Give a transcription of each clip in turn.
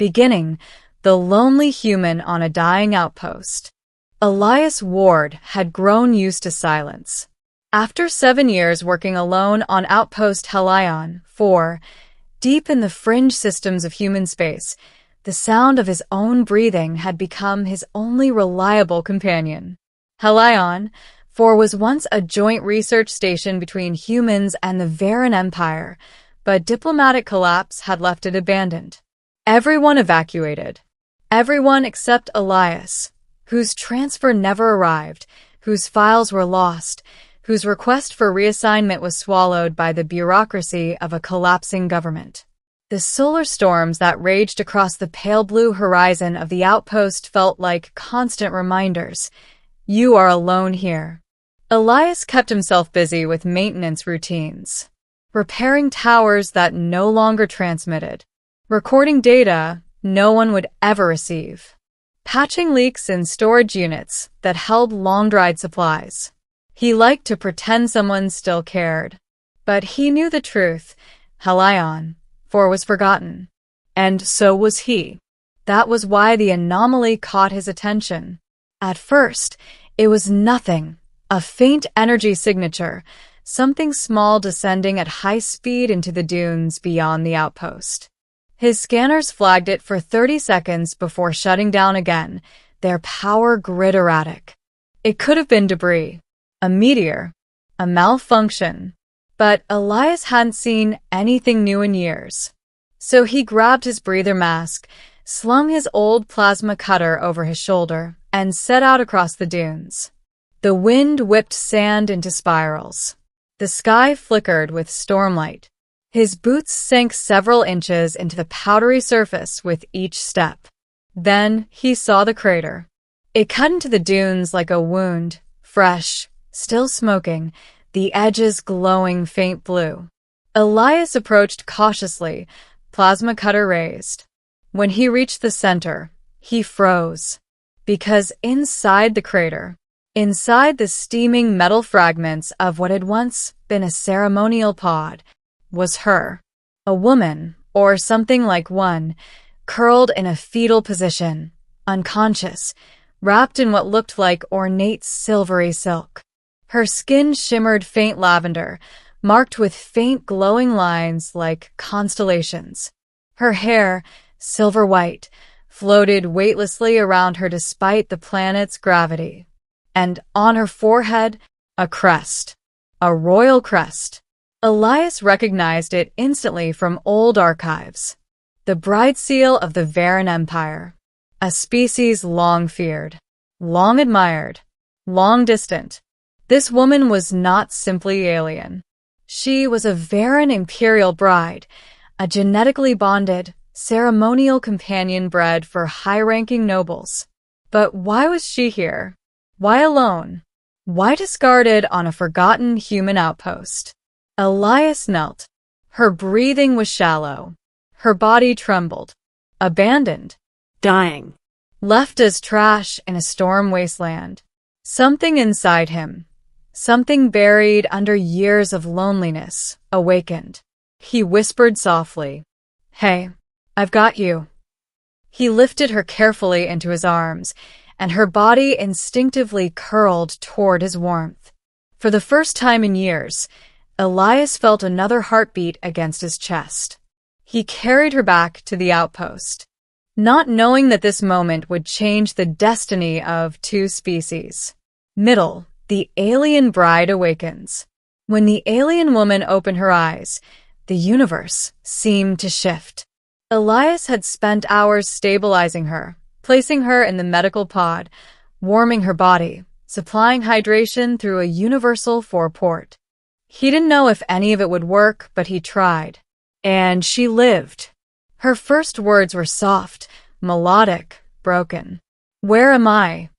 Beginning, the lonely human on a dying outpost. Elias Ward had grown used to silence. After 7 years working alone on Outpost Helion 4, deep in the fringe systems of human space, the sound of his own breathing had become his only reliable companion. Helion 4 was once a joint research station between humans and the Varen Empire, but diplomatic collapse had left it abandoned. Everyone evacuated. Everyone except Elias, whose transfer never arrived, whose files were lost, whose request for reassignment was swallowed by the bureaucracy of a collapsing government. The solar storms that raged across the pale blue horizon of the outpost felt like constant reminders. You are alone here. Elias kept himself busy with maintenance routines, repairing towers that no longer transmitted, recording data no one would ever receive, patching leaks in storage units that held long-dried supplies. He liked to pretend someone still cared. But he knew the truth. Helion 4 was forgotten. And so was he. That was why the anomaly caught his attention. At first, it was nothing. A faint energy signature, something small descending at high speed into the dunes beyond the outpost. His scanners flagged it for 30 seconds before shutting down again, their power grid erratic. It could have been debris. A meteor, a malfunction, but Elias hadn't seen anything new in years. So he grabbed his breather mask, slung his old plasma cutter over his shoulder, and set out across the dunes. The wind whipped sand into spirals. The sky flickered with stormlight. His boots sank several inches into the powdery surface with each step. Then he saw the crater. It cut into the dunes like a wound, fresh, still smoking, the edges glowing faint blue. Elias approached cautiously, plasma cutter raised. When he reached the center, he froze. Because inside the crater, inside the steaming metal fragments of what had once been a ceremonial pod, was her. A woman, or something like one, curled in a fetal position, unconscious, wrapped in what looked like ornate silvery silk. Her skin shimmered faint lavender, marked with faint glowing lines like constellations. Her hair, silver white, floated weightlessly around her despite the planet's gravity. And on her forehead, a crest. A royal crest. Elias recognized it instantly from old archives. The bride seal of the Varen Empire. A species long feared, long admired, long distant. This woman was not simply alien. She was a Varen imperial bride, a genetically bonded, ceremonial companion bred for high-ranking nobles. But why was she here? Why alone? Why discarded on a forgotten human outpost? Elias knelt. Her breathing was shallow. Her body trembled. Abandoned. Dying. Left as trash in a storm wasteland. Something inside him, something buried under years of loneliness, awakened. He whispered softly, "Hey, I've got you." He lifted her carefully into his arms, and her body instinctively curled toward his warmth. For the first time in years, Elias felt another heartbeat against his chest. He carried her back to the outpost, not knowing that this moment would change the destiny of two species. Middle, the alien bride awakens. When the alien woman opened her eyes, the universe seemed to shift. Elias had spent hours stabilizing her, placing her in the medical pod, warming her body, supplying hydration through a universal four-port. He didn't know if any of it would work, but he tried. And she lived. Her first words were soft, melodic, broken. "Where am I?"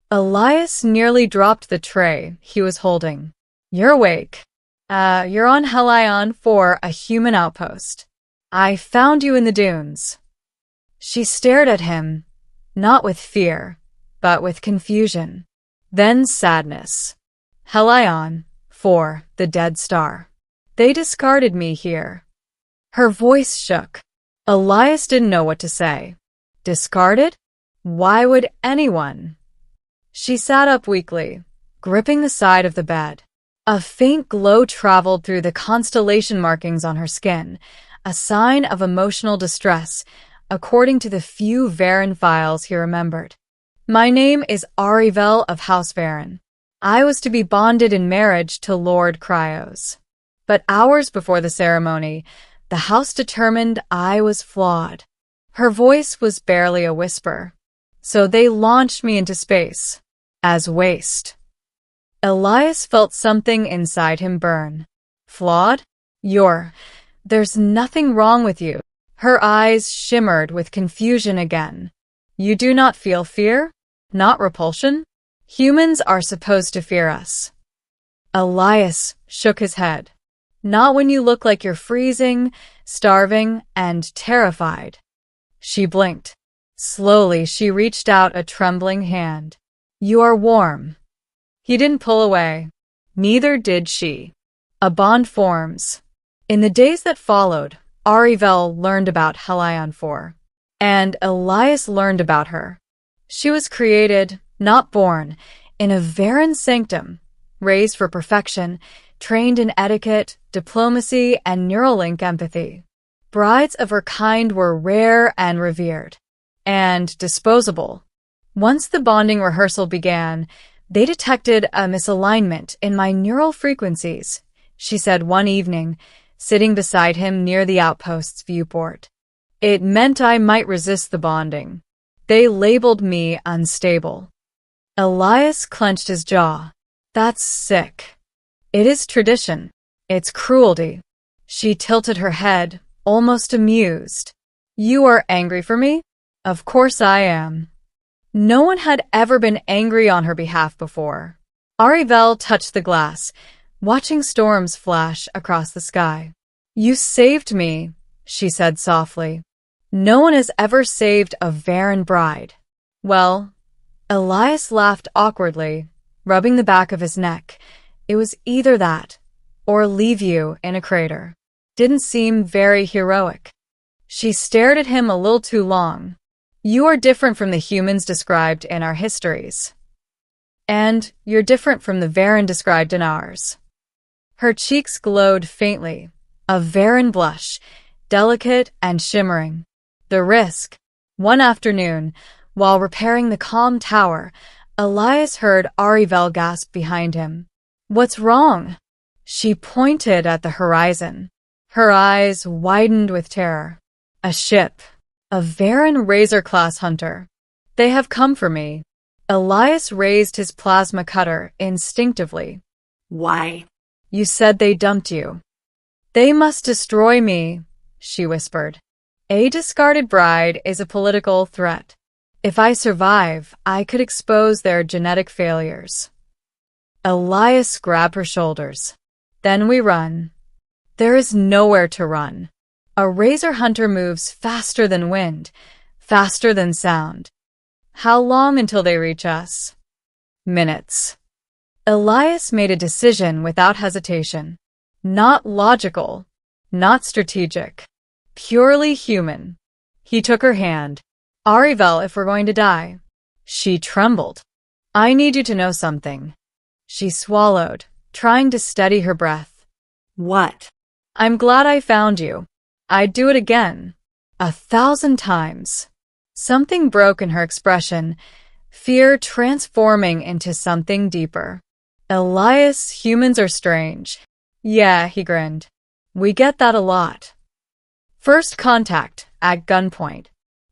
Elias nearly dropped the tray he was holding. "You're awake. You're on Helion 4, a human outpost. I found you in the dunes." She stared at him, not with fear, but with confusion. Then sadness. "Helion 4, the dead star. They discarded me here." Her voice shook. Elias didn't know what to say. Discarded? Why would anyone? She sat up weakly, gripping the side of the bed. A faint glow traveled through the constellation markings on her skin, a sign of emotional distress, according to the few Varen files he remembered. My name is Arivel of House Varen. I was to be bonded in marriage to Lord Cryos. But hours before the ceremony, the house determined I was flawed. Her voice was barely a whisper. So they launched me into space. As waste. Elias felt something inside him burn. Flawed? There's nothing wrong with you. Her eyes shimmered with confusion again. You do not feel fear? Not repulsion? Humans are supposed to fear us. Elias shook his head. Not when you look like you're freezing, starving, and terrified. She blinked. Slowly, she reached out a trembling hand. You are warm. He didn't pull away. Neither did she. A bond forms. In the days that followed, Arivel learned about Helion 4. And Elias learned about her. She was created, not born, in a Varen sanctum, raised for perfection, trained in etiquette, diplomacy, and Neuralink empathy. Brides of her kind were rare and revered. And disposable. Once the bonding rehearsal began, they detected a misalignment in my neural frequencies, she said one evening, sitting beside him near the outpost's viewport. It meant I might resist the bonding. They labeled me unstable. Elias clenched his jaw. That's sick. It is tradition. It's cruelty. She tilted her head, almost amused. You are angry for me? Of course I am. No one had ever been angry on her behalf before. Arivel touched the glass, watching storms flash across the sky. You saved me, she said softly. No one has ever saved a Varen bride. Well, Elias laughed awkwardly, rubbing the back of his neck. It was either that, or leave you in a crater. Didn't seem very heroic. She stared at him a little too long. You are different from the humans described in our histories. And you're different from the Varen described in ours. Her cheeks glowed faintly, a Varen blush, delicate and shimmering. The risk. One afternoon, while repairing the calm tower, Elias heard Arivel gasp behind him. What's wrong? She pointed at the horizon. Her eyes widened with terror. A ship. A Varen Razor-class hunter. They have come for me. Elias raised his plasma cutter instinctively. Why? You said they dumped you. They must destroy me, she whispered. A discarded bride is a political threat. If I survive, I could expose their genetic failures. Elias grabbed her shoulders. Then we run. There is nowhere to run. A razor hunter moves faster than wind, faster than sound. How long until they reach us? Minutes. Elias made a decision without hesitation. Not logical, not strategic, purely human. He took her hand. Arivel, if we're going to die. She trembled. I need you to know something. She swallowed, trying to steady her breath. What? I'm glad I found you. I'd do it again. 1,000 times. Something broke in her expression, fear transforming into something deeper. Elias, humans are strange. Yeah, he grinned. We get that a lot. First contact, at gunpoint.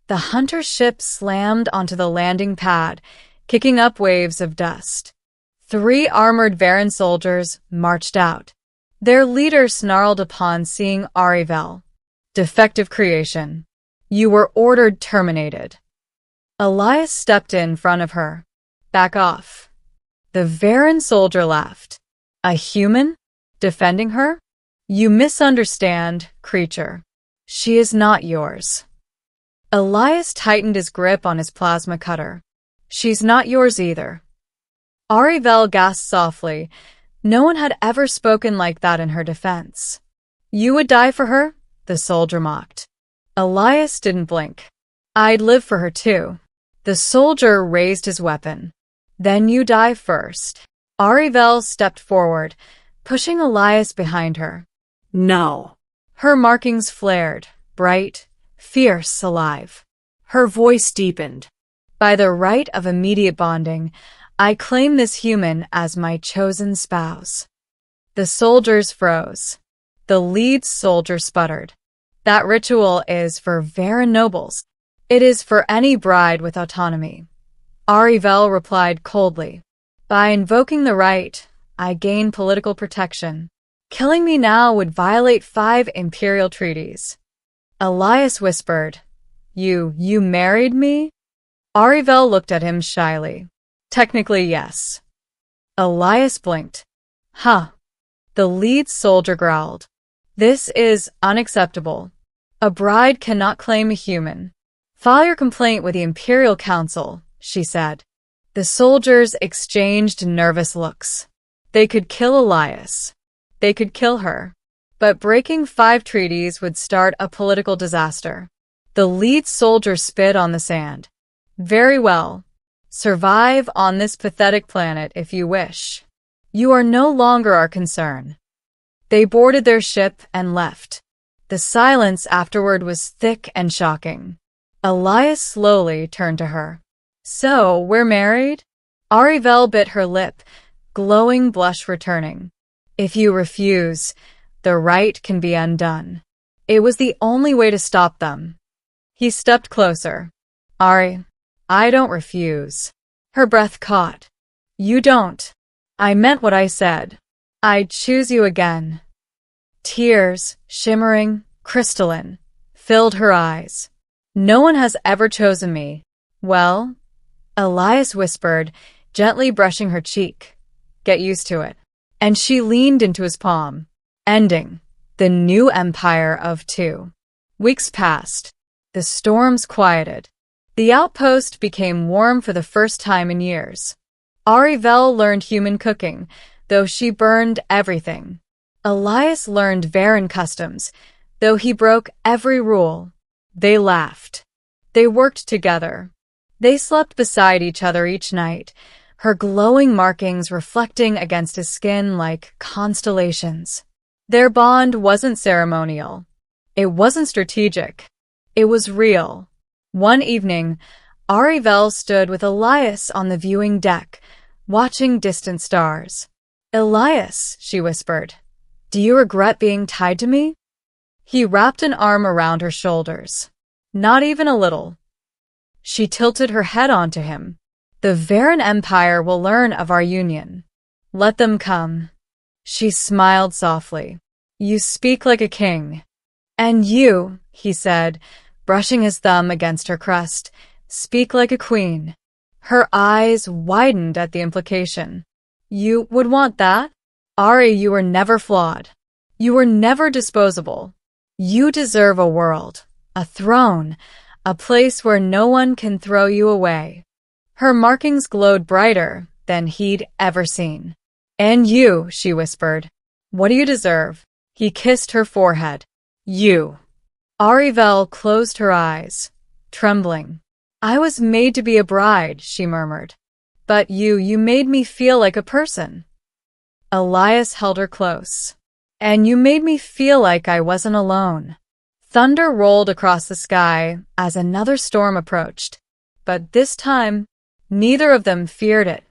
The hunter ship slammed onto the landing pad, kicking up waves of dust. 3 armored Varen soldiers marched out. Their leader snarled upon seeing Arivel. Defective creation. You were ordered terminated. Elias stepped in front of her. Back off. The Varen soldier laughed. A human? Defending her? You misunderstand, creature. She is not yours. Elias tightened his grip on his plasma cutter. She's not yours either. Arivel gasped softly. No one had ever spoken like that in her defense. You would die for her? The soldier mocked. Elias didn't blink. I'd live for her too. The soldier raised his weapon. Then you die first. Arivel stepped forward, pushing Elias behind her. No. Her markings flared, bright, fierce, alive. Her voice deepened. By the right of immediate bonding, I claim this human as my chosen spouse. The soldiers froze. The lead soldier sputtered. That ritual is for Varen nobles. It is for any bride with autonomy. Arivel replied coldly. By invoking the right, I gain political protection. Killing me now would violate 5 imperial treaties. Elias whispered, You married me? Arivel looked at him shyly. Technically, yes. Elias blinked. Huh. The lead soldier growled. This is unacceptable. A bride cannot claim a human. File your complaint with the Imperial Council, she said. The soldiers exchanged nervous looks. They could kill Elias. They could kill her. But breaking 5 treaties would start a political disaster. The lead soldier spit on the sand. Very well. Survive on this pathetic planet if you wish. You are no longer our concern. They boarded their ship and left. The silence afterward was thick and shocking. Elias slowly turned to her. So, we're married? Arivel bit her lip, glowing blush returning. If you refuse, the right can be undone. It was the only way to stop them. He stepped closer. Ari, I don't refuse. Her breath caught. You don't. I meant what I said. I'd choose you again. Tears, shimmering, crystalline, filled her eyes. No one has ever chosen me. Well, Elias whispered, gently brushing her cheek. Get used to it. And she leaned into his palm, ending the new empire of 2. Weeks passed. The storms quieted. The outpost became warm for the first time in years. Arivel learned human cooking, though she burned everything. Elias learned Varen customs, though he broke every rule. They laughed. They worked together. They slept beside each other each night, her glowing markings reflecting against his skin like constellations. Their bond wasn't ceremonial. It wasn't strategic. It was real. One evening, Arivel stood with Elias on the viewing deck, watching distant stars. Elias, she whispered, do you regret being tied to me? He wrapped an arm around her shoulders. Not even a little. She tilted her head onto him. The Varen Empire will learn of our union. Let them come. She smiled softly. You speak like a king. And you, he said, brushing his thumb against her crest, speak like a queen. Her eyes widened at the implication. You would want that? Ari, you were never flawed. You were never disposable. You deserve a world, a throne, a place where no one can throw you away. Her markings glowed brighter than he'd ever seen. And you, she whispered. What do you deserve? He kissed her forehead. You. Arivel closed her eyes, trembling. I was made to be a bride, she murmured. But you made me feel like a person. Elias held her close. And you made me feel like I wasn't alone. Thunder rolled across the sky as another storm approached. But this time, neither of them feared it.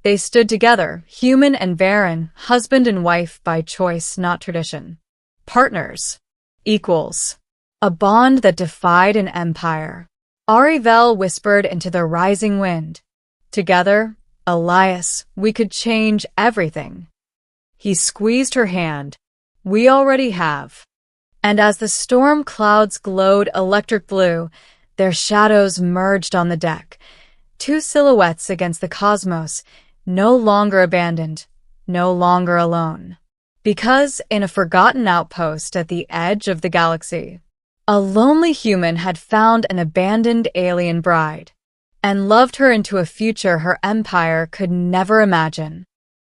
They stood together, human and Varen, husband and wife by choice, not tradition. Partners. Equals. A bond that defied an empire. Arivel whispered into the rising wind. Together, Elias, we could change everything. He squeezed her hand. We already have. And as the storm clouds glowed electric blue, their shadows merged on the deck. 2 silhouettes against the cosmos, no longer abandoned, no longer alone. Because in a forgotten outpost at the edge of the galaxy, a lonely human had found an abandoned alien bride and loved her into a future her empire could never imagine.